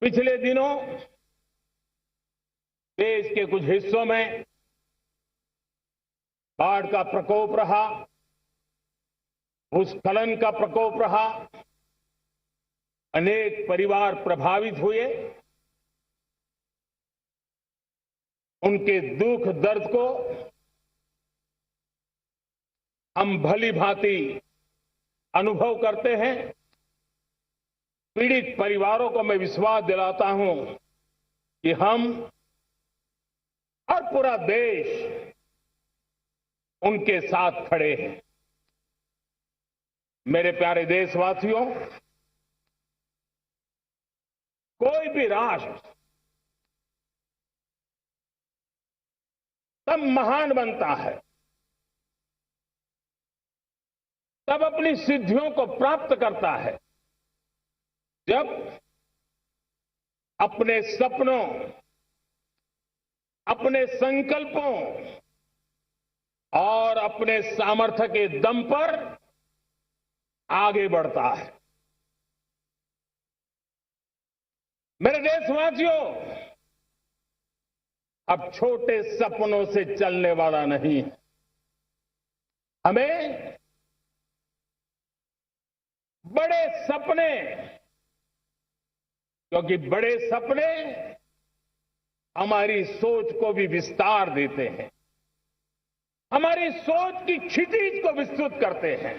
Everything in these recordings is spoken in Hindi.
पिछले दिनों देश के कुछ हिस्सों में बाढ़ का प्रकोप रहा, भूस्खलन का प्रकोप रहा, अनेक परिवार प्रभावित हुए। उनके दुख दर्द को हम भली भांति अनुभव करते हैं। पीड़ित परिवारों को मैं विश्वास दिलाता हूं कि हम और पूरा देश उनके साथ खड़े हैं। मेरे प्यारे देशवासियों, कोई भी राष्ट्र तब महान बनता है, तब अपनी सिद्धियों को प्राप्त करता है, जब अपने सपनों, अपने संकल्पों और अपने सामर्थ्य के दम पर आगे बढ़ता है। मेरे देशवासियों, अब छोटे सपनों से चलने वाला नहीं है। हमें बड़े सपने, क्योंकि बड़े सपने हमारी सोच को भी विस्तार देते हैं, हमारी सोच की क्षितिज को विस्तृत करते हैं।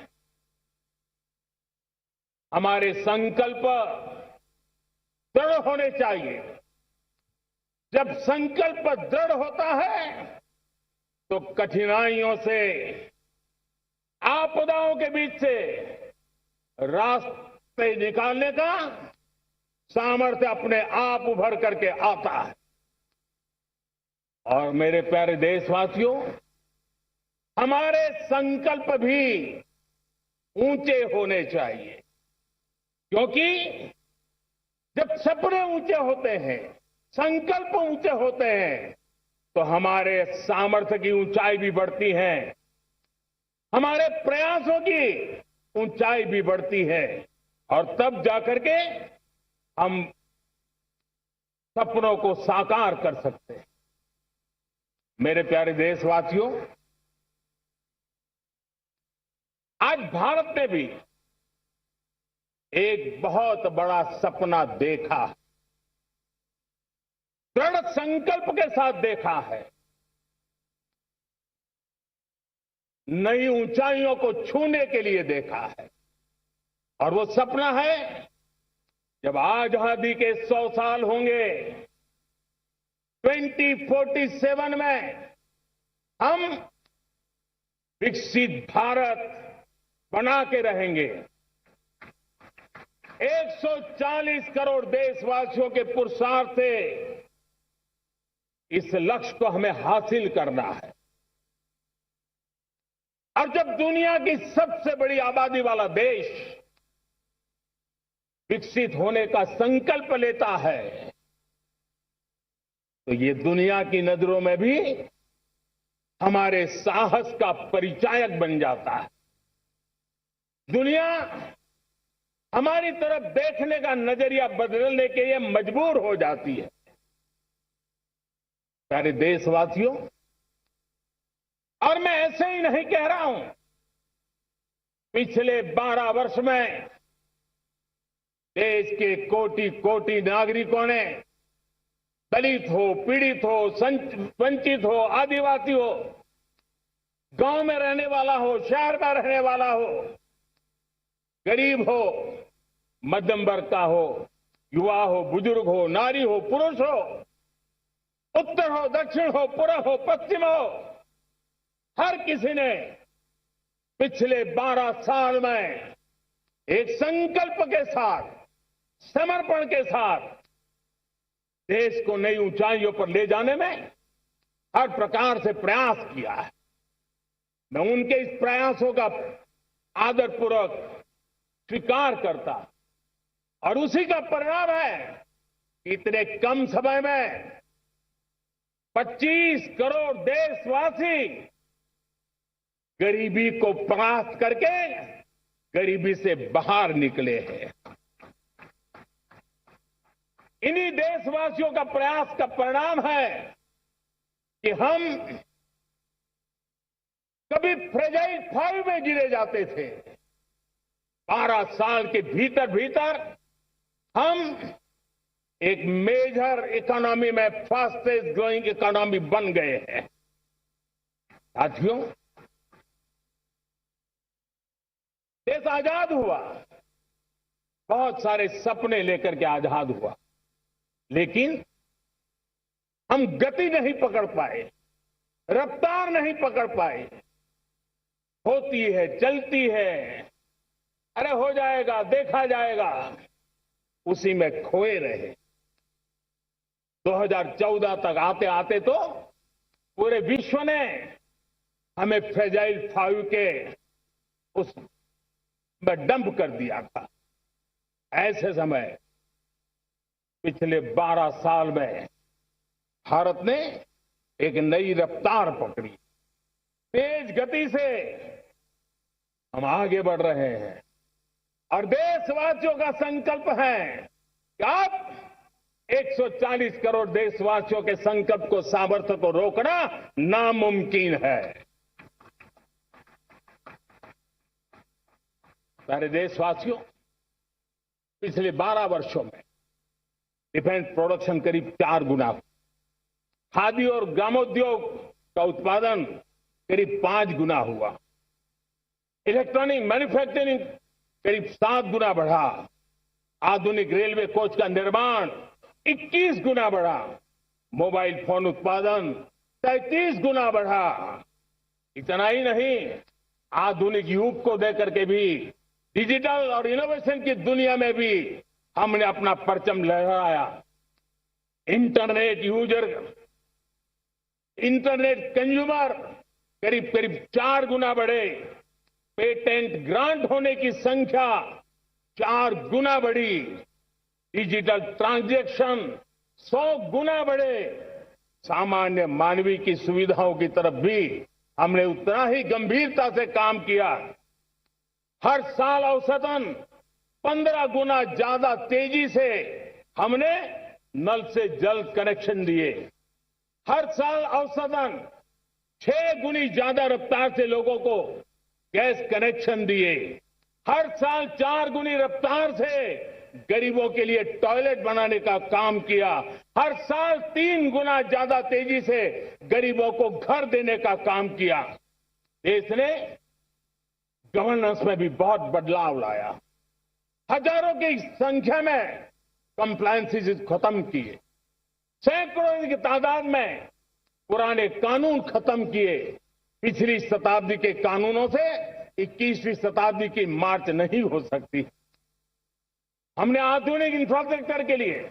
हमारे संकल्प दृढ़ होने चाहिए। जब संकल्प दृढ़ होता है तो कठिनाइयों से, आपदाओं के बीच से रास्ते निकालने का सामर्थ्य अपने आप उभर करके आता है। और मेरे प्यारे देशवासियों, हमारे संकल्प भी ऊंचे होने चाहिए, क्योंकि जब सपने ऊंचे होते हैं, संकल्प ऊंचे होते हैं, तो हमारे सामर्थ्य की ऊंचाई भी बढ़ती है, हमारे प्रयासों की ऊंचाई भी बढ़ती है, और तब जाकर के हम सपनों को साकार कर सकते हैं। मेरे प्यारे देशवासियों, आज भारत ने भी एक बहुत बड़ा सपना देखा, दृढ़ संकल्प के साथ देखा है। नई ऊंचाइयों को छूने के लिए देखा है, और वो सपना है जब आजादी के 100 साल होंगे, 2047 में हम विकसित भारत बना के रहेंगे। 140 करोड़ देशवासियों के पुरुषार्थ से इस लक्ष्य को हमें हासिल करना है। और जब दुनिया की सबसे बड़ी आबादी वाला देश विकसित होने का संकल्प लेता है, तो ये दुनिया की नजरों में भी हमारे साहस का परिचायक बन जाता है। दुनिया हमारी तरफ देखने का नजरिया बदलने के लिए मजबूर हो जाती है। प्यारे देशवासियों, और मैं ऐसे ही नहीं कह रहा हूं, पिछले 12 वर्ष में देश के कोटि कोटि नागरिकों ने, दलित हो, पीड़ित हो, वंचित हो, आदिवासी हो, गांव में रहने वाला हो, शहर में रहने वाला हो, गरीब हो, मध्यम वर्ग का हो, युवा हो, बुजुर्ग हो, नारी हो, पुरुष हो, उत्तर हो, दक्षिण हो, पूर्व हो, पश्चिम हो, हर किसी ने पिछले 12 साल में एक संकल्प के साथ, समर्पण के साथ देश को नई ऊंचाइयों पर ले जाने में हर प्रकार से प्रयास किया है। मैं उनके इस प्रयासों का आदरपूर्वक स्वीकार करता, और उसी का परिणाम है कि इतने कम समय में 25 करोड़ देशवासी गरीबी को परास्त करके गरीबी से बाहर निकले हैं। इन्हीं देशवासियों का प्रयास का परिणाम है कि हम कभी फ्रेजाइल 5 में गिरे जाते थे। 12 साल के भीतर भीतर हम एक मेजर इकोनॉमी में फास्टेस्ट ग्रोइंग इकोनॉमी बन गए हैं। साथियों, देश आजाद हुआ, बहुत सारे सपने लेकर के आजाद हुआ, लेकिन हम गति नहीं पकड़ पाए, रफ्तार नहीं पकड़ पाए। होती है, चलती है, अरे हो जाएगा, देखा जाएगा, उसी में खोए रहे। 2014 तक आते आते तो पूरे विश्व ने हमें फ्रेजाइल 5 के उस में डंप कर दिया था। ऐसे समय पिछले 12 साल में भारत ने एक नई रफ्तार पकड़ी। तेज गति से हम आगे बढ़ रहे हैं और देशवासियों का संकल्प है कि अब 140 करोड़ देशवासियों के संकल्प को, सामर्थ्य को रोकना नामुमकिन है। प्यारे देशवासियों, पिछले 12 वर्षों में डिफेंस प्रोडक्शन करीब 4 गुना हुआ। खादी और ग्रामोद्योग का उत्पादन करीब 5 गुना हुआ। इलेक्ट्रॉनिक मैन्युफैक्चरिंग करीब 7 गुना बढ़ा। आधुनिक रेलवे कोच का निर्माण 21 गुना बढ़ा। मोबाइल फोन उत्पादन 33 गुना बढ़ा। इतना ही नहीं, आधुनिक युग को देकर के भी डिजिटल और इनोवेशन की दुनिया में भी हमने अपना परचम लहराया। इंटरनेट यूजर, इंटरनेट कंज्यूमर करीब करीब 4 गुना बढ़े। पेटेंट ग्रांट होने की संख्या 4 गुना बढ़ी। डिजिटल ट्रांजैक्शन 100 गुना बढ़े। सामान्य मानवीय की सुविधाओं की तरफ भी हमने उतना ही गंभीरता से काम किया। हर साल औसतन 15 गुना ज्यादा तेजी से हमने नल से जल कनेक्शन दिए। हर साल औसतन 6 गुनी ज्यादा रफ्तार से लोगों को गैस कनेक्शन दिए। हर साल 4 गुनी रफ्तार से गरीबों के लिए टॉयलेट बनाने का काम किया। हर साल 3 गुना ज्यादा तेजी से गरीबों को घर देने का काम किया। देश ने गवर्नेंस में भी बहुत बदलाव लाया। हजारों की संख्या में कंप्लायंसेस खत्म किए। सैकड़ों की तादाद में पुराने कानून खत्म किए। पिछली शताब्दी के कानूनों से 21वीं शताब्दी की मार्च नहीं हो सकती। हमने आधुनिक इंफ्रास्ट्रक्चर के लिए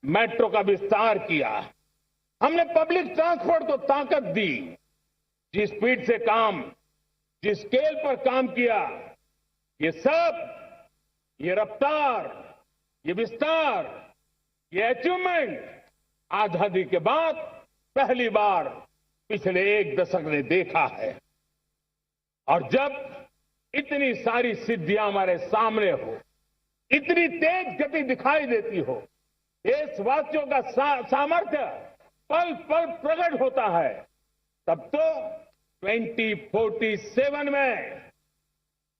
मेट्रो का विस्तार किया। हमने पब्लिक ट्रांसपोर्ट को ताकत दी। जिस स्पीड से काम, जिस स्केल पर काम किया, ये सब, ये रफ्तार, ये विस्तार, ये अचीवमेंट आजादी के बाद पहली बार पिछले 1 दशक ने देखा है। और जब इतनी सारी सिद्धियां हमारे सामने हो, इतनी तेज गति दिखाई देती हो, देशवासियों का सामर्थ्य पल पल प्रकट होता है, तब तो 2047 में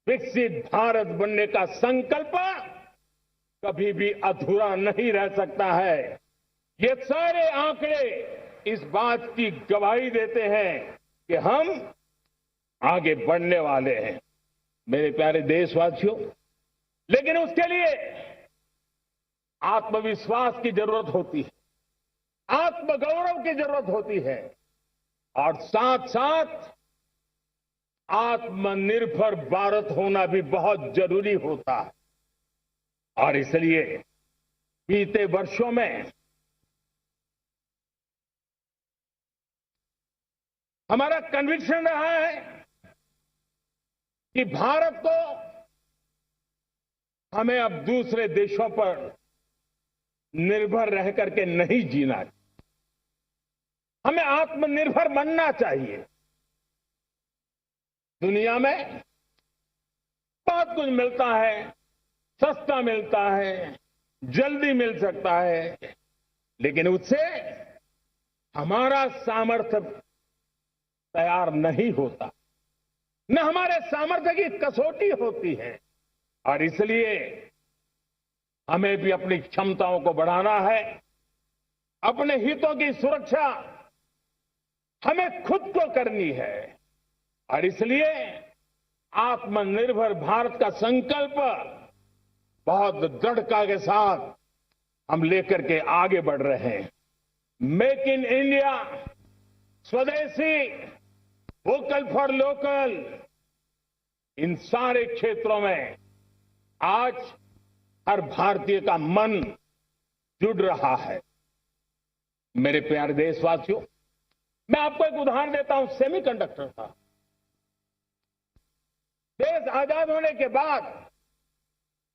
विकसित भारत बनने का संकल्प कभी भी अधूरा नहीं रह सकता है। ये सारे आंकड़े इस बात की गवाही देते हैं कि हम आगे बढ़ने वाले हैं। मेरे प्यारे देशवासियों, लेकिन उसके लिए आत्मविश्वास की जरूरत होती है, आत्मगौरव की जरूरत होती है और साथ साथ आत्मनिर्भर भारत होना भी बहुत जरूरी होता है। और इसलिए बीते वर्षों में हमारा कन्विक्शन रहा है कि भारत को हमें अब दूसरे देशों पर निर्भर रह करके नहीं जीना चाहिए। हमें आत्मनिर्भर बनना चाहिए। दुनिया में बहुत कुछ मिलता है, सस्ता मिलता है, जल्दी मिल सकता है, लेकिन उससे हमारा सामर्थ्य तैयार नहीं होता, न हमारे सामर्थ्य की कसौटी होती है। और इसलिए हमें भी अपनी क्षमताओं को बढ़ाना है। अपने हितों की सुरक्षा हमें खुद को करनी है। और इसलिए आत्मनिर्भर भारत का संकल्प बहुत दृढ़ता के साथ हम लेकर के आगे बढ़ रहे हैं। मेक इन इंडिया, स्वदेशी, वोकल फॉर लोकल, इन सारे क्षेत्रों में आज हर भारतीय का मन जुड़ रहा है। मेरे प्यारे देशवासियों, मैं आपको एक उदाहरण देता हूं सेमीकंडक्टर का। देश आजाद होने के बाद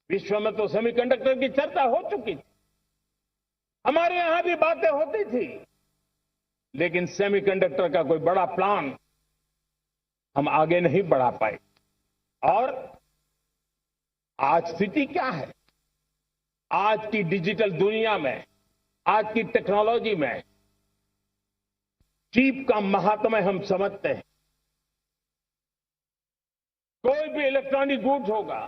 विश्व में तो सेमीकंडक्टर की चर्चा हो चुकी थी, हमारे यहां भी बातें होती थी, लेकिन सेमीकंडक्टर का कोई बड़ा प्लान हम आगे नहीं बढ़ा पाए। और आज स्थिति क्या है? आज की डिजिटल दुनिया में, आज की टेक्नोलॉजी में चिप का महात्म्य हम समझते हैं। कोई भी इलेक्ट्रॉनिक गुड्स होगा,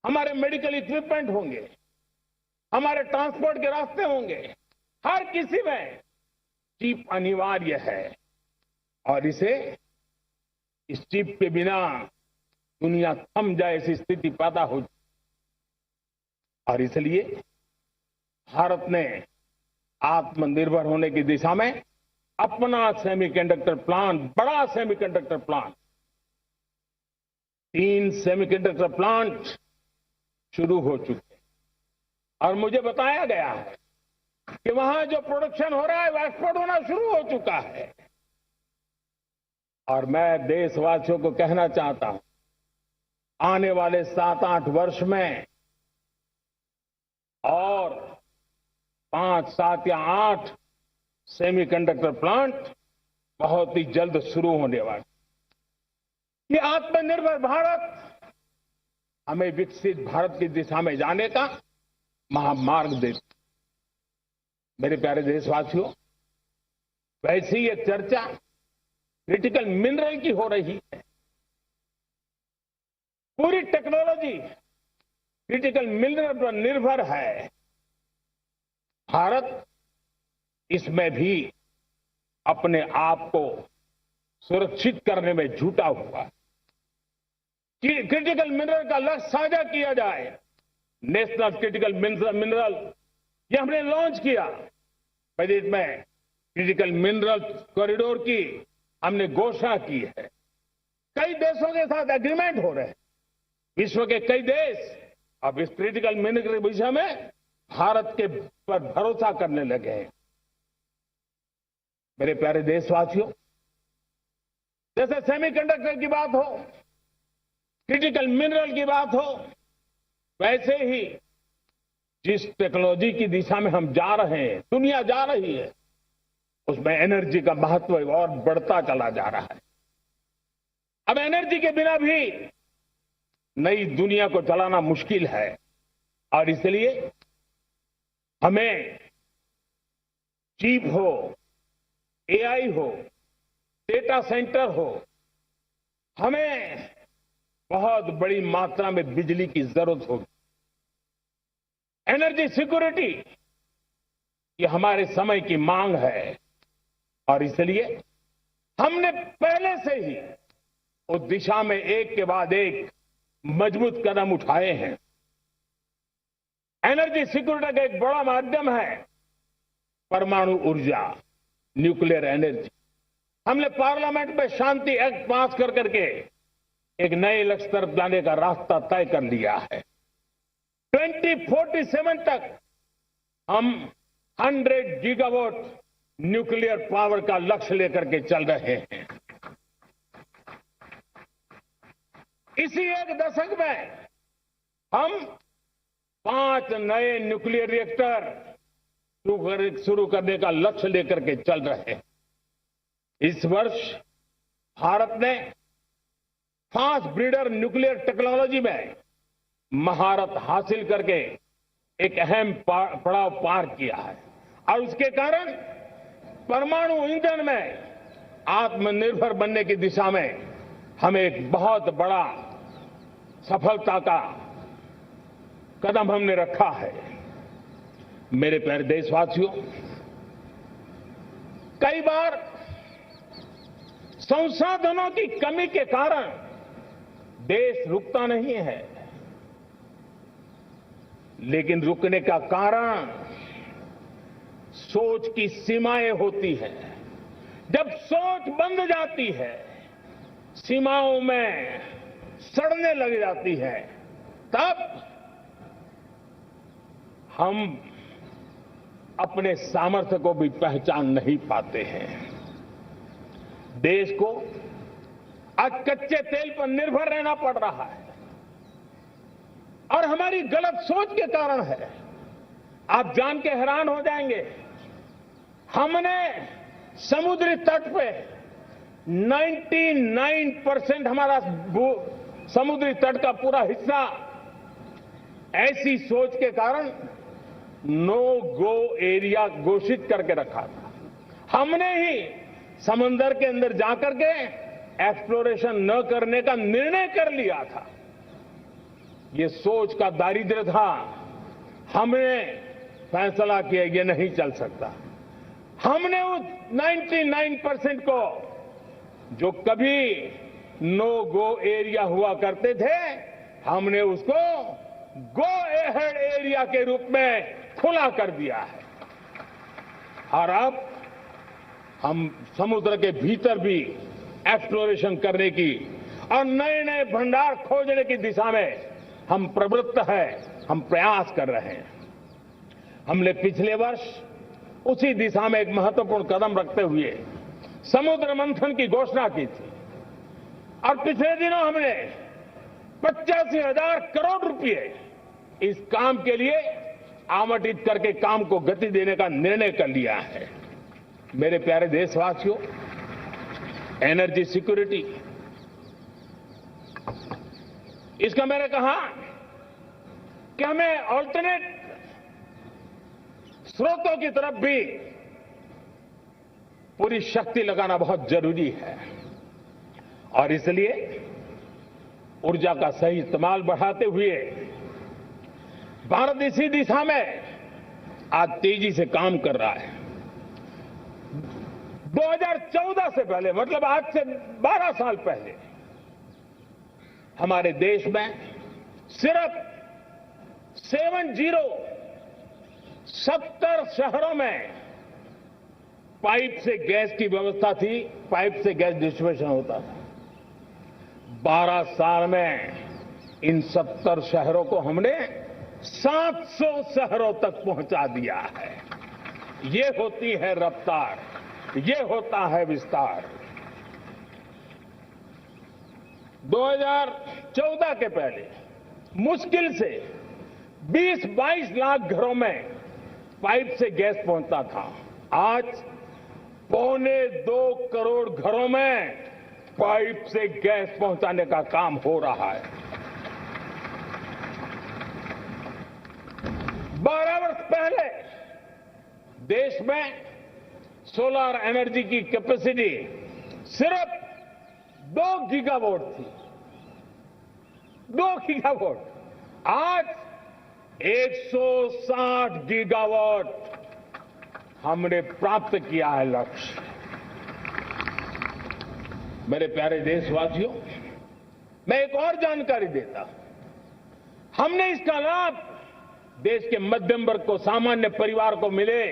हमारे मेडिकल इक्विपमेंट होंगे, हमारे ट्रांसपोर्ट के रास्ते होंगे, हर किसी में चिप अनिवार्य है। और इस चिप के बिना दुनिया थम जाए ऐसी स्थिति पैदा हो। और इसलिए भारत ने आत्मनिर्भर होने की दिशा में अपना सेमीकंडक्टर प्लांट, बड़ा सेमीकंडक्टर प्लांट, 3 सेमीकंडक्टर प्लांट शुरू हो चुके हैं। और मुझे बताया गया है कि वहां जो प्रोडक्शन हो रहा है वो एक्सपोर्ट होना शुरू हो चुका है। और मैं देशवासियों को कहना चाहता हूं, आने वाले 7-8 वर्ष में और 5, 7 या 8 सेमीकंडक्टर प्लांट बहुत ही जल्द शुरू होने वाले। ये आत्मनिर्भर भारत हमें विकसित भारत की दिशा में जाने का महामार्ग देता। मेरे प्यारे देशवासियों, वैसी ये चर्चा क्रिटिकल मिनरल की हो रही है। पूरी टेक्नोलॉजी क्रिटिकल मिनरल पर निर्भर है। भारत इसमें भी अपने आप को सुरक्षित करने में जुटा हुआ है। क्रिटिकल मिनरल का लक्ष्य साझा किया जाए। नेशनल क्रिटिकल मिनरल ये हमने लॉन्च किया। बजट में क्रिटिकल मिनरल कॉरिडोर की हमने घोषणा की है। कई देशों के साथ एग्रीमेंट हो रहे हैं। विश्व के कई देश अब इस क्रिटिकल मिनरल के विषय में भारत के पर भरोसा करने लगे हैं। मेरे प्यारे देशवासियों, जैसे सेमीकंडक्टर की बात हो, क्रिटिकल मिनरल की बात हो, वैसे ही जिस टेक्नोलॉजी की दिशा में हम जा रहे हैं, दुनिया जा रही है, उसमें एनर्जी का महत्व और बढ़ता चला जा रहा है। अब एनर्जी के बिना भी नई दुनिया को चलाना मुश्किल है। और इसलिए हमें चिप हो, एआई हो, डेटा सेंटर हो, हमें बहुत बड़ी मात्रा में बिजली की जरूरत होगी। एनर्जी सिक्योरिटी ये हमारे समय की मांग है। और इसलिए हमने पहले से ही उस दिशा में एक के बाद एक मजबूत कदम उठाए हैं। एनर्जी सिक्योरिटी का एक बड़ा माध्यम है परमाणु ऊर्जा, न्यूक्लियर एनर्जी। हमने पार्लियामेंट में शांति एक्ट पास कर करके एक नए लक्ष्य तरफ जाने का रास्ता तय कर लिया है। 2047 तक हम 100 गीगावाट न्यूक्लियर पावर का लक्ष्य लेकर के चल रहे हैं। इसी एक दशक में हम 5 नए न्यूक्लियर रिएक्टर शुरू करने का लक्ष्य लेकर के चल रहे हैं। इस वर्ष भारत ने फास्ट ब्रीडर न्यूक्लियर टेक्नोलॉजी में महारत हासिल करके एक अहम पड़ाव पार किया है और उसके कारण परमाणु ईंधन में आत्मनिर्भर बनने की दिशा में हमें एक बहुत बड़ा सफलता का कदम हमने रखा है। मेरे प्यारे देशवासियों, कई बार संसाधनों की कमी के कारण देश रुकता नहीं है, लेकिन रुकने का कारण सोच की सीमाएं होती हैं। जब सोच बंध जाती है, सीमाओं में सड़ने लग जाती है, तब हम अपने सामर्थ्य को भी पहचान नहीं पाते हैं। देश को आज कच्चे तेल पर निर्भर रहना पड़ रहा है और हमारी गलत सोच के कारण है। आप जान के हैरान हो जाएंगे, हमने समुद्री तट पे 99% हमारा समुद्री तट का पूरा हिस्सा ऐसी सोच के कारण नो गो एरिया घोषित करके रखा था। हमने ही समंदर के अंदर जाकर के एक्सप्लोरेशन न करने का निर्णय कर लिया था। ये सोच का दारिद्र्य था। हमने फैसला किया ये नहीं चल सकता। हमने उस 99% को, जो कभी नो गो एरिया हुआ करते थे, हमने उसको गो एहेड एरिया के रूप में खुला कर दिया है। और अब हम समुद्र के भीतर भी एक्सप्लोरेशन करने की और नए नए भंडार खोजने की दिशा में हम प्रवृत्त हैं, हम प्रयास कर रहे हैं। हमने पिछले वर्ष उसी दिशा में एक महत्वपूर्ण कदम रखते हुए समुद्र मंथन की घोषणा की थी और पिछले दिनों हमने 85,000 करोड़ रुपए इस काम के लिए आवंटित करके काम को गति देने का निर्णय कर लिया है। मेरे प्यारे देशवासियों, एनर्जी सिक्योरिटी, इसका मैंने कहा कि हमें ऑल्टरनेट स्रोतों की तरफ भी पूरी शक्ति लगाना बहुत जरूरी है और इसलिए ऊर्जा का सही इस्तेमाल बढ़ाते हुए भारत इसी दिशा में आज तेजी से काम कर रहा है। 2014 से पहले, मतलब आज से 12 साल पहले, हमारे देश में सिर्फ 70 शहरों में पाइप से गैस की व्यवस्था थी, पाइप से गैस डिस्ट्रीब्यूशन होता था। 12 साल में इन 70 शहरों को हमने 700 शहरों तक पहुंचा दिया है। ये होती है रफ्तार, ये होता है विस्तार। 2014 के पहले मुश्किल से 20-22 लाख घरों में पाइप से गैस पहुंचता था। आज 2.25 करोड़ घरों में पाइप से गैस पहुंचाने का काम हो रहा है। 12 वर्ष पहले देश में सोलर एनर्जी की कैपेसिटी सिर्फ 2 गीगावाट थी। 2 गीगावाट, आज 160 गीगावाट हमने प्राप्त किया है लक्ष्य। मेरे प्यारे देशवासियों, मैं एक और जानकारी देता हूं। हमने इसका लाभ देश के मध्यम वर्ग को, सामान्य परिवार को मिले,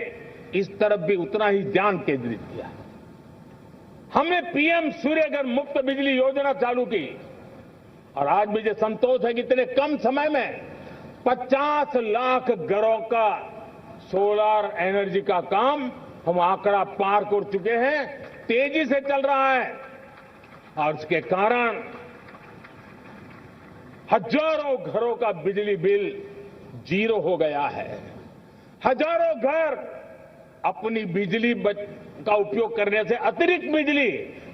इस तरफ भी उतना ही ध्यान केंद्रित किया। हमने पीएम सूर्यघर मुफ्त बिजली योजना चालू की और आज मुझे संतोष है कि इतने कम समय में 50 लाख घरों का सोलर एनर्जी का काम हम आंकड़ा पार कर चुके हैं। तेजी से चल रहा है और उसके कारण हजारों घरों का बिजली बिल 0 हो गया है। हजारों घर अपनी बिजली का उपयोग करने से अतिरिक्त बिजली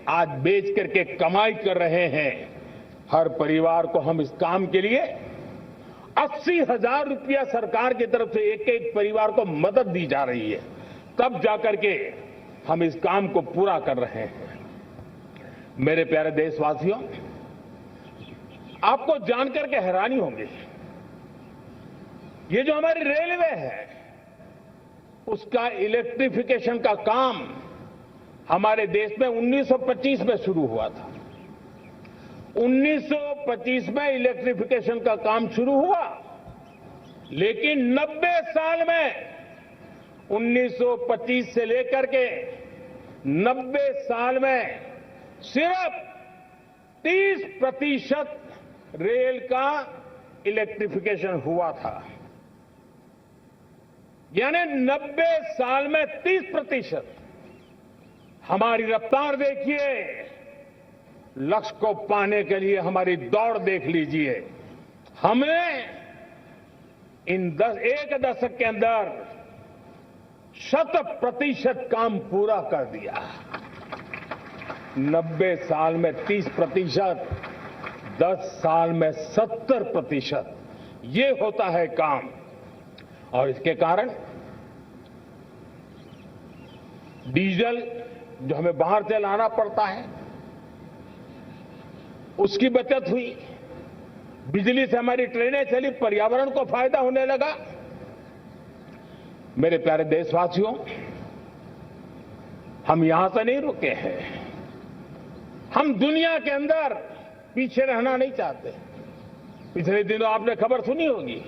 आज बेच करके कमाई कर रहे हैं। हर परिवार को हम इस काम के लिए 80,000 रुपया सरकार की तरफ से एक एक परिवार को मदद दी जा रही है, तब जाकर के हम इस काम को पूरा कर रहे हैं। मेरे प्यारे देशवासियों, आपको जानकर के हैरानी होगी, ये जो हमारी रेलवे है उसका इलेक्ट्रिफिकेशन का काम हमारे देश में 1925 में शुरू हुआ था। 1925 में इलेक्ट्रिफिकेशन का काम शुरू हुआ, लेकिन 90 साल में 1925 से लेकर के 90 साल में सिर्फ 30% रेल का इलेक्ट्रिफिकेशन हुआ था। यानी 90 साल में 30%। हमारी रफ्तार देखिए, लक्ष्य को पाने के लिए हमारी दौड़ देख लीजिए। हमने इन एक दशक के अंदर 100% काम पूरा कर दिया। 90 साल में 30%, 10 साल में 70%, ये होता है काम। और इसके कारण डीजल जो हमें बाहर से लाना पड़ता है उसकी बचत हुई, बिजली से हमारी ट्रेनें चली, पर्यावरण को फायदा होने लगा। मेरे प्यारे देशवासियों, हम यहां से नहीं रुके हैं, हम दुनिया के अंदर पीछे रहना नहीं चाहते। पिछले दिनों आपने खबर सुनी होगी,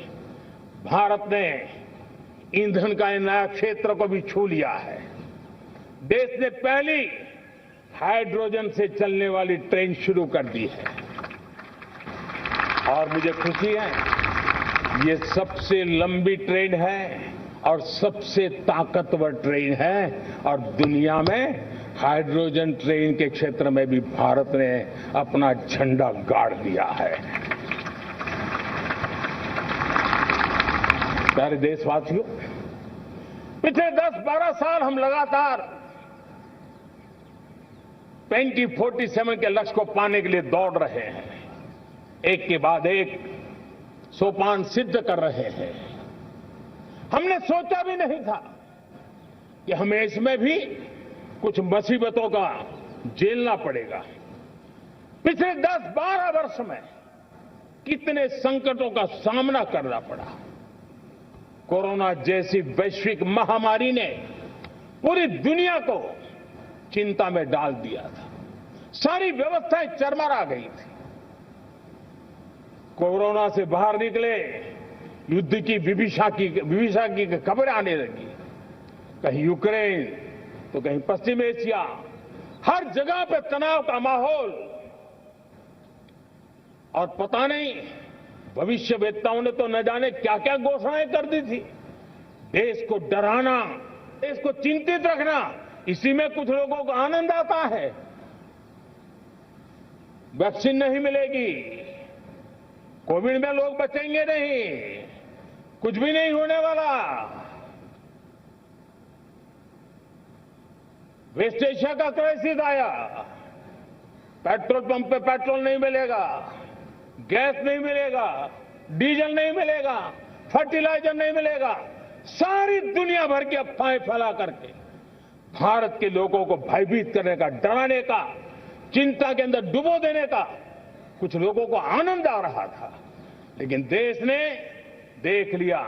भारत ने ईंधन का नया क्षेत्र को भी छू लिया है। देश ने पहली हाइड्रोजन से चलने वाली ट्रेन शुरू कर दी है और मुझे खुशी है, ये सबसे लंबी ट्रेन है और सबसे ताकतवर ट्रेन है और दुनिया में हाइड्रोजन ट्रेन के क्षेत्र में भी भारत ने अपना झंडा गाड़ दिया है। प्यारे देशवासियों, पिछले 10-12 साल हम लगातार 2047 के लक्ष्य को पाने के लिए दौड़ रहे हैं, एक के बाद एक सोपान सिद्ध कर रहे हैं। हमने सोचा भी नहीं था कि हमें इसमें भी कुछ मुसीबतों का झेलना पड़ेगा। पिछले 10-12 वर्ष में कितने संकटों का सामना करना पड़ा। कोरोना जैसी वैश्विक महामारी ने पूरी दुनिया को चिंता में डाल दिया था, सारी व्यवस्थाएं चरमरा गई थी। कोरोना से बाहर निकले, युद्ध की विभीषा की खबरें आने लगी, कहीं यूक्रेन तो कहीं पश्चिम एशिया, हर जगह पे तनाव का माहौल। और पता नहीं भविष्यवेत्ताओं ने तो न जाने क्या क्या घोषणाएं कर दी थी। देश को डराना, देश को चिंतित रखना, इसी में कुछ लोगों को आनंद आता है। वैक्सीन नहीं मिलेगी, कोविड में लोग बचेंगे नहीं, कुछ भी नहीं होने वाला। वेस्ट एशिया का क्राइसिस आया, पेट्रोल पंप पे पेट्रोल नहीं मिलेगा, गैस नहीं मिलेगा, डीजल नहीं मिलेगा, फर्टिलाइजर नहीं मिलेगा। सारी दुनिया भर की अफवाहें फैला करके भारत के लोगों को भयभीत करने का, डराने का, चिंता के अंदर डुबो देने का कुछ लोगों को आनंद आ रहा था। लेकिन देश ने देख लिया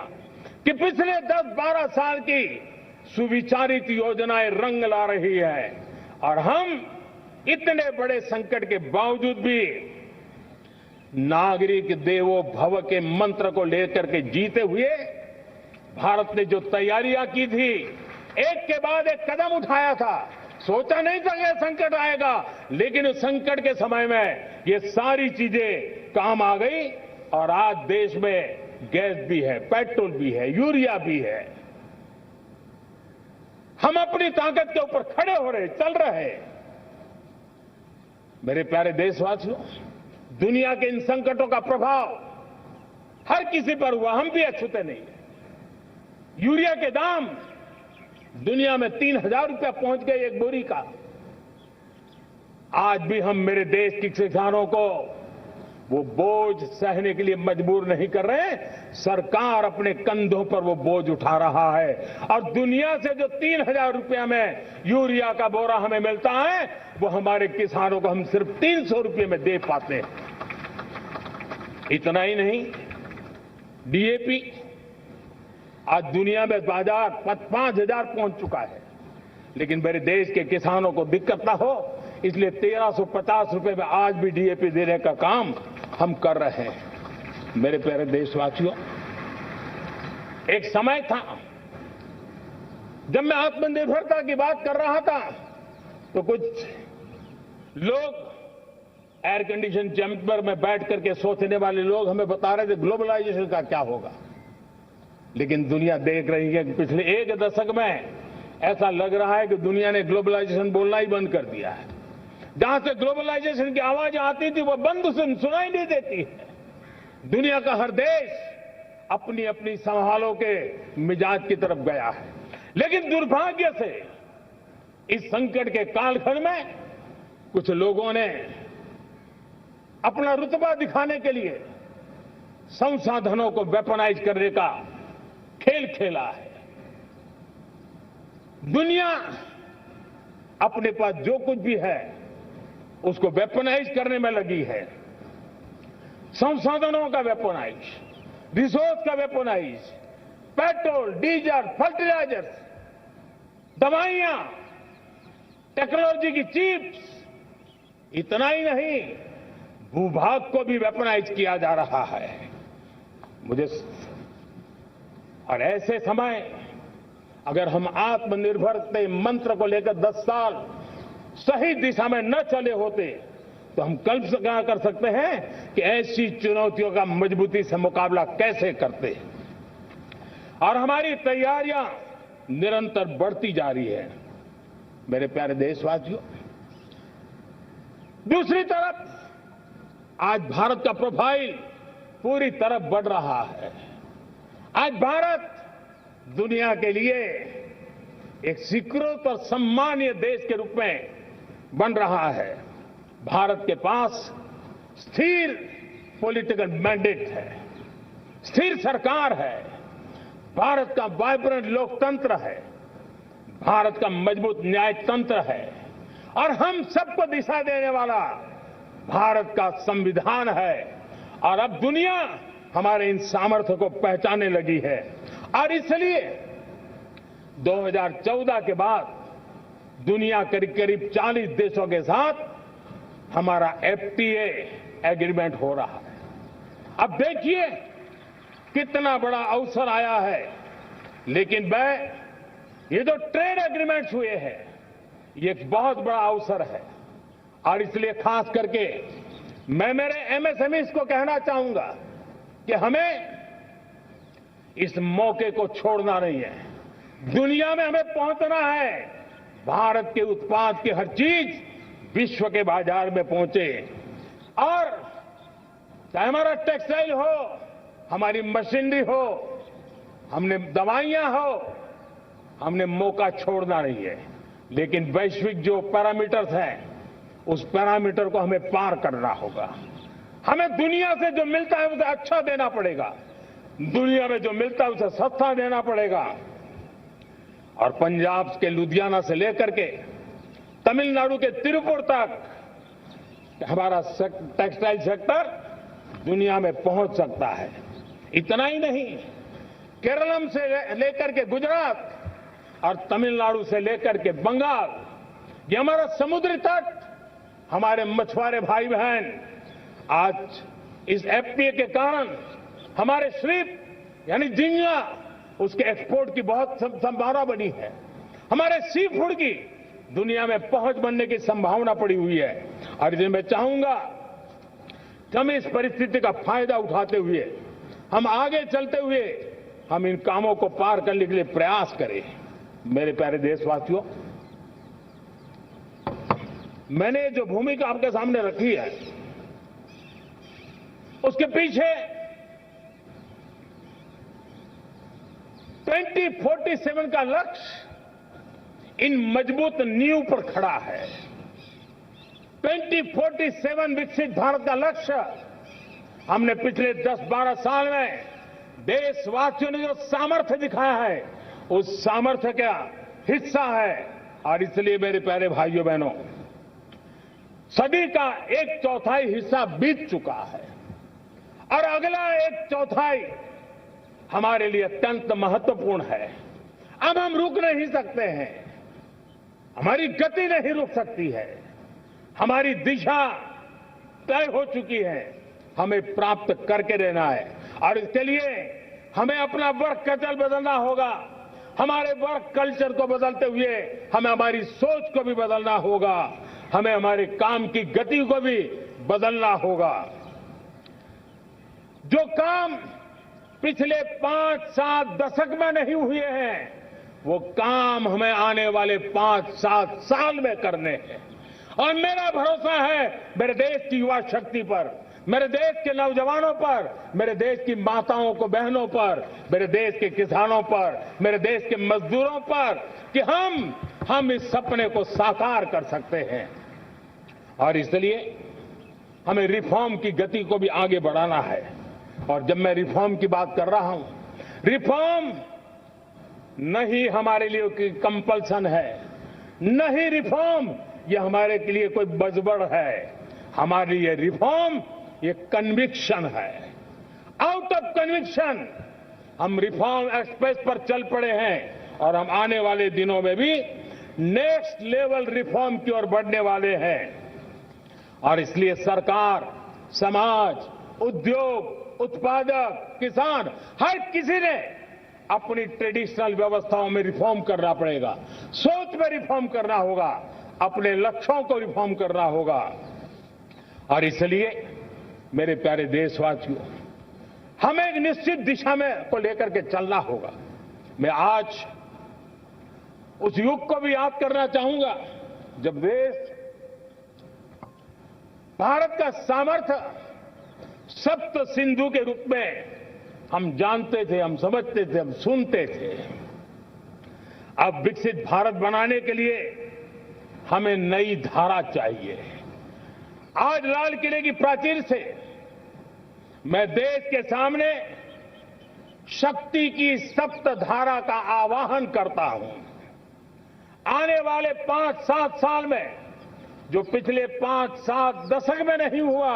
कि पिछले 10-12 साल की सुविचारित योजनाएं रंग ला रही है और हम इतने बड़े संकट के बावजूद भी नागरिक देवो भव के मंत्र को लेकर के जीते हुए भारत ने जो तैयारियां की थी, एक के बाद एक कदम उठाया था। सोचा नहीं था कि संकट आएगा, लेकिन उस संकट के समय में ये सारी चीजें काम आ गई और आज देश में गैस भी है, पेट्रोल भी है, यूरिया भी है। हम अपनी ताकत के ऊपर खड़े हो रहे, चल रहे। मेरे प्यारे देशवासियों, दुनिया के इन संकटों का प्रभाव हर किसी पर हुआ, हम भी अछूते नहीं। यूरिया के दाम दुनिया में 3,000 रुपया पहुंच गए एक बोरी का। आज भी हम मेरे देश के किसानों को वो बोझ सहने के लिए मजबूर नहीं कर रहे हैं। सरकार अपने कंधों पर वो बोझ उठा रहा है और दुनिया से जो 3,000 रुपया में यूरिया का बोरा हमें मिलता है वो हमारे किसानों को हम सिर्फ 300 रुपये में दे पाते हैं। इतना ही नहीं, डीएपी आज दुनिया में बाजार 5,000 पहुंच चुका है, लेकिन मेरे देश के किसानों को दिक्कत ना हो इसलिए 1,350 रुपए में आज भी डीएपी देने का काम हम कर रहे हैं। मेरे प्यारे देशवासियों, एक समय था जब मैं आत्मनिर्भरता की बात कर रहा था तो कुछ लोग एयर कंडीशन चैम्बर में बैठ करके सोचने वाले लोग हमें बता रहे थे ग्लोबलाइजेशन का क्या होगा। लेकिन दुनिया देख रही है कि पिछले एक दशक में ऐसा लग रहा है कि दुनिया ने ग्लोबलाइजेशन बोलना ही बंद कर दिया है। जहां से ग्लोबलाइजेशन की आवाज आती थी वो बंद सुनाई नहीं देती है। दुनिया का हर देश अपनी अपनी संभालों के मिजाज की तरफ गया है। लेकिन दुर्भाग्य से इस संकट के कालखंड में कुछ लोगों ने अपना रुतबा दिखाने के लिए संसाधनों को वेपनाइज करने का खेल खेला है। दुनिया अपने पास जो कुछ भी है उसको वेपनाइज करने में लगी है। संसाधनों का वेपनाइज, रिसोर्स का वेपनाइज, पेट्रोल, डीजल, फर्टिलाइजर्स, दवाइयां, टेक्नोलॉजी की चिप्स, इतना ही नहीं भूभाग को भी वेपनाइज किया जा रहा है। और ऐसे समय अगर हम आत्मनिर्भरता मंत्र को लेकर 10 साल सही दिशा में न चले होते तो हम कल्पना कर सकते हैं कि ऐसी चुनौतियों का मजबूती से मुकाबला कैसे करते। और हमारी तैयारियां निरंतर बढ़ती जा रही है। मेरे प्यारे देशवासियों, दूसरी तरफ आज भारत का प्रोफाइल पूरी तरफ बढ़ रहा है। आज भारत दुनिया के लिए एक स्वीकृत और सम्मानीय देश के रूप में बन रहा है। भारत के पास स्थिर पॉलिटिकल मैंडेट है, स्थिर सरकार है, भारत का वाइब्रेंट लोकतंत्र है, भारत का मजबूत न्यायतंत्र है और हम सबको दिशा देने वाला भारत का संविधान है। और अब दुनिया हमारे इन सामर्थ्य को पहचानने लगी है और इसलिए 2014 के बाद दुनिया करीब करीब 40 देशों के साथ हमारा एफटीए एग्रीमेंट हो रहा है। अब देखिए कितना बड़ा अवसर आया है। लेकिन ये जो ट्रेड एग्रीमेंट्स हुए हैं ये एक बहुत बड़ा अवसर है और इसलिए खास करके मैं मेरे एमएसएमईज को कहना चाहूंगा कि हमें इस मौके को छोड़ना नहीं है। दुनिया में हमें पहुंचना है। भारत के उत्पाद की हर चीज विश्व के बाजार में पहुंचे और चाहे हमारा टेक्सटाइल हो, हमारी मशीनरी हो, हमने दवाइयां हो, हमने मौका छोड़ना नहीं है। लेकिन वैश्विक जो पैरामीटर्स हैं उस पैरामीटर को हमें पार करना होगा। हमें दुनिया से जो मिलता है उसे अच्छा देना पड़ेगा, दुनिया में जो मिलता है उसे सस्ता देना पड़ेगा। और पंजाब के लुधियाना से लेकर के तमिलनाडु के तिरुपुर तक हमारा टेक्सटाइल सेक्टर दुनिया में पहुंच सकता है। इतना ही नहीं, केरलम से लेकर के गुजरात और तमिलनाडु से लेकर के बंगाल, ये हमारा समुद्री तट, हमारे मछुआरे भाई बहन आज इस एफटीए के कारण हमारे श्रिप यानी झींगा उसके एक्सपोर्ट की बहुत संभावना बनी है। हमारे सी फूड की दुनिया में पहुंच बनने की संभावना पड़ी हुई है। और इसलिए मैं चाहूंगा कि हम इस परिस्थिति का फायदा उठाते हुए, हम आगे चलते हुए हम इन कामों को पार करने के लिए प्रयास करें। मेरे प्यारे देशवासियों, मैंने जो भूमिका आपके सामने रखी है उसके पीछे 2047 का लक्ष्य इन मजबूत नींव पर खड़ा है। 2047 विकसित भारत का लक्ष्य हमने पिछले 10-12 साल में देशवासियों ने जो सामर्थ्य दिखाया है, उस सामर्थ्य का हिस्सा है। और इसलिए मेरे प्यारे भाइयों बहनों, सदी का 1/4 हिस्सा बीत चुका है और अगला 1/4 हमारे लिए अत्यंत महत्वपूर्ण है। अब हम रुक नहीं सकते हैं, हमारी गति नहीं रुक सकती है, हमारी दिशा तय हो चुकी है, हमें प्राप्त करके रहना है। और इसके लिए हमें अपना वर्क कल्चर बदलना होगा, हमारे वर्क कल्चर को बदलते हुए हमें हमारी सोच को भी बदलना होगा, हमें हमारे काम की गति को भी बदलना होगा। जो काम पिछले 5-7 दशक में नहीं हुए हैं, वो काम हमें आने वाले 5-7 साल में करने हैं। और मेरा भरोसा है मेरे देश की युवा शक्ति पर, मेरे देश के नौजवानों पर, मेरे देश की माताओं को बहनों पर, मेरे देश के किसानों पर, मेरे देश के मजदूरों पर कि हम इस सपने को साकार कर सकते हैं। और इसलिए हमें रिफॉर्म की गति को भी आगे बढ़ाना है। और जब मैं रिफॉर्म की बात कर रहा हूं, रिफॉर्म नहीं हमारे लिए कोई कंपल्सन है, नहीं रिफॉर्म ये हमारे के लिए कोई बजबड़ है, हमारे लिए रिफॉर्म ये कन्विक्शन है। आउट ऑफ कन्विक्शन हम रिफॉर्म एक्सप्रेस पर चल पड़े हैं और हम आने वाले दिनों में भी नेक्स्ट लेवल रिफॉर्म की ओर बढ़ने वाले हैं। और इसलिए सरकार, समाज, उद्योग, उत्पादक, किसान, हर किसी ने अपनी ट्रेडिशनल व्यवस्थाओं में रिफॉर्म करना पड़ेगा, सोच में रिफॉर्म करना होगा, अपने लक्ष्यों को रिफॉर्म करना होगा। और इसलिए मेरे प्यारे देशवासियों, हमें एक निश्चित दिशा में को लेकर के चलना होगा। मैं आज उस युग को भी याद करना चाहूंगा जब देश भारत का सामर्थ्य सप्त सिंधु के रूप में हम जानते थे, हम समझते थे, हम सुनते थे। अब विकसित भारत बनाने के लिए हमें नई धारा चाहिए। आज लाल किले की प्राचीर से मैं देश के सामने शक्ति की सप्त धारा का आवाहन करता हूं। आने वाले 5-7 साल में जो पिछले 5-7 दशक में नहीं हुआ,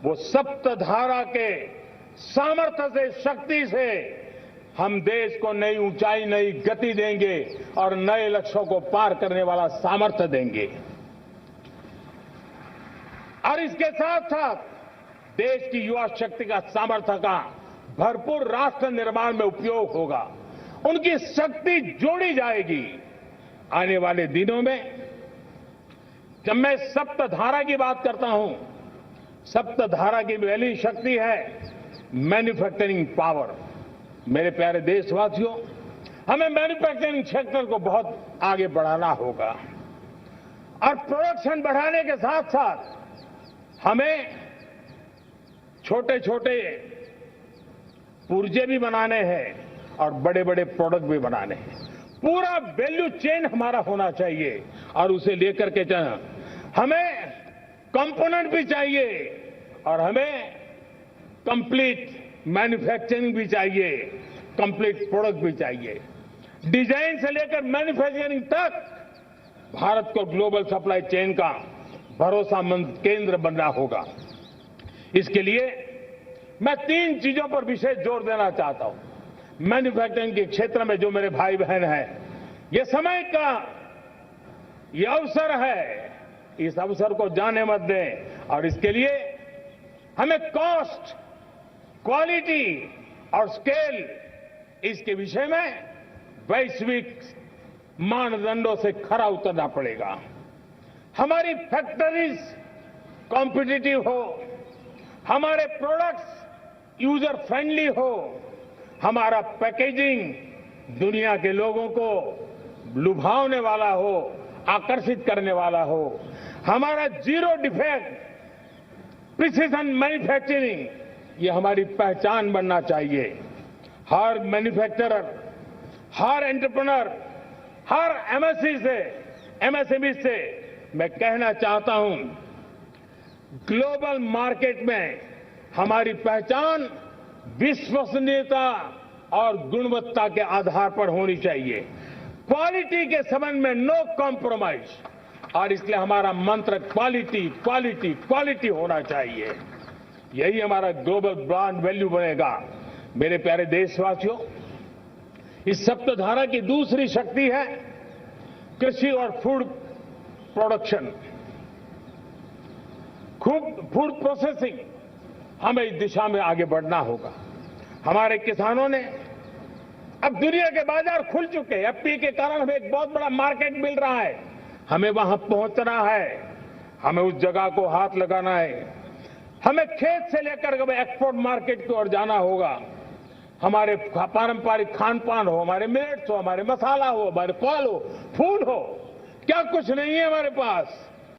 वो सप्त धारा के सामर्थ्य से, शक्ति से हम देश को नई ऊंचाई, नई गति देंगे और नए लक्ष्यों को पार करने वाला सामर्थ्य देंगे। और इसके साथ साथ देश की युवा शक्ति का सामर्थ्य का भरपूर राष्ट्र निर्माण में उपयोग होगा, उनकी शक्ति जोड़ी जाएगी। आने वाले दिनों में जब मैं सप्तधारा की बात करता हूं, सप्तधारा की पहली शक्ति है मैन्युफैक्चरिंग पावर। मेरे प्यारे देशवासियों, हमें मैन्युफैक्चरिंग सेक्टर को बहुत आगे बढ़ाना होगा और प्रोडक्शन बढ़ाने के साथ साथ हमें छोटे छोटे पुर्जे भी बनाने हैं और बड़े बड़े प्रोडक्ट भी बनाने हैं। पूरा वैल्यू चेन हमारा होना चाहिए और उसे लेकर के चलना। हमें कंपोनेंट भी चाहिए और हमें कंप्लीट मैन्युफैक्चरिंग भी चाहिए, कंप्लीट प्रोडक्ट भी चाहिए। डिजाइन से लेकर मैन्युफैक्चरिंग तक भारत को ग्लोबल सप्लाई चेन का भरोसामंद केंद्र बनना होगा। इसके लिए मैं 3 चीजों पर विशेष जोर देना चाहता हूं। मैन्युफैक्चरिंग के क्षेत्र में जो मेरे भाई बहन हैं, ये समय का ये अवसर है, इस अवसर को जाने मत दें। और इसके लिए हमें कॉस्ट, क्वालिटी और स्केल, इसके विषय में वैश्विक मानदंडों से खरा उतरना पड़ेगा। हमारी फैक्ट्रीज कॉम्पिटिटिव हो, हमारे प्रोडक्ट्स यूजर फ्रेंडली हो, हमारा पैकेजिंग दुनिया के लोगों को लुभावने वाला हो, आकर्षित करने वाला हो, हमारा जीरो डिफेक्ट प्रिसीजन मैन्युफैक्चरिंग ये हमारी पहचान बनना चाहिए। हर मैन्युफैक्चरर, हर एंटरप्रेन्योर, हर एमएसएमई से मैं कहना चाहता हूं, ग्लोबल मार्केट में हमारी पहचान विश्वसनीयता और गुणवत्ता के आधार पर होनी चाहिए। क्वालिटी के संबंध में नो कॉम्प्रोमाइज, और इसलिए हमारा मंत्र क्वालिटी क्वालिटी क्वालिटी होना चाहिए। यही हमारा ग्लोबल ब्रांड वैल्यू बनेगा। मेरे प्यारे देशवासियों, इस सप्तधारा की दूसरी शक्ति है कृषि और फूड प्रोडक्शन, फूड प्रोसेसिंग। हमें इस दिशा में आगे बढ़ना होगा। हमारे किसानों ने, अब दुनिया के बाजार खुल चुके हैं, एफपीए के कारण हमें एक बहुत बड़ा मार्केट मिल रहा है। हमें वहां पहुंचना है, हमें उस जगह को हाथ लगाना है। हमें खेत से लेकर के एक्सपोर्ट मार्केट की ओर जाना होगा। हमारे पारंपरिक खान पान हो, हमारे मिलेट्स हो, हमारे मसाला हो, हमारे फल हो, फूल हो, क्या कुछ नहीं है हमारे पास।